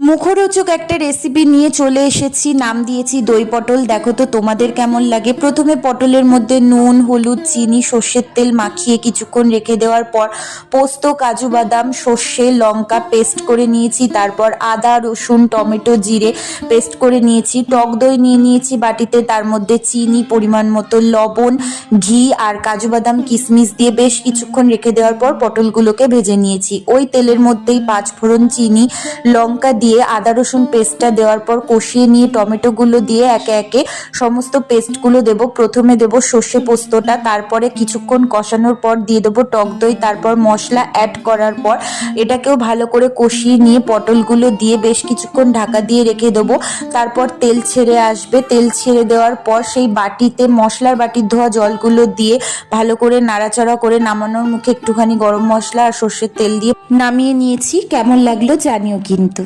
মুখরোচক একটা রেসিপি নিয়ে চলে এসেছি, নাম দিয়েছি দই পটল। দেখো তো তোমাদের কেমন লাগে। প্রথমে পটলের মধ্যে নুন, হলুদ, চিনি, সর্ষের তেল মাখিয়ে কিছুক্ষণ রেখে দেওয়ার পর পোস্ত, কাজু বাদাম, সর্ষে, লঙ্কা পেস্ট করে নিয়েছি। তারপর আদা, রসুন, টমেটো, জিরে পেস্ট করে নিয়েছি। টক দই নিয়ে নিয়েছি বাটিতে, তার মধ্যে চিনি, পরিমাণ মতো লবণ, ঘি আর কাজু বাদাম কিশমিশ দিয়ে বেশ কিছুক্ষণ রেখে দেওয়ার পর পটলগুলোকে ভেজে নিয়েছি। ওই তেলের মধ্যেই পাঁচফোড়ন, চিনি, লঙ্কা দিয়ে আদা রসুন পেস্টটা দেওয়ার পর কষিয়ে নিয়ে টমেটোগুলো দিয়ে একে একে সমস্ত পেস্টগুলো দেবো। প্রথমে দেবো সর্ষে পোস্তটা, তারপরে কিছুক্ষণ কষানোর পর দিয়ে দেবো টক দই, তারপর মশলা অ্যাড করার পর এটাকেও ভালো করে কষিয়ে নিয়ে পটলগুলো দিয়ে বেশ কিছুক্ষণ ঢাকা দিয়ে রেখে দেবো। তারপর তেল ছেড়ে আসবে। তেল ছেড়ে দেওয়ার পর সেই বাটিতে মশলার বাটির ধোয়া জলগুলো দিয়ে ভালো করে নাড়াচাড়া করে নামানোর মুখে একটুখানি গরম মশলা আর সর্ষের তেল দিয়ে নামিয়ে নিয়েছি। কেমন লাগলো জানিও কিন্তু।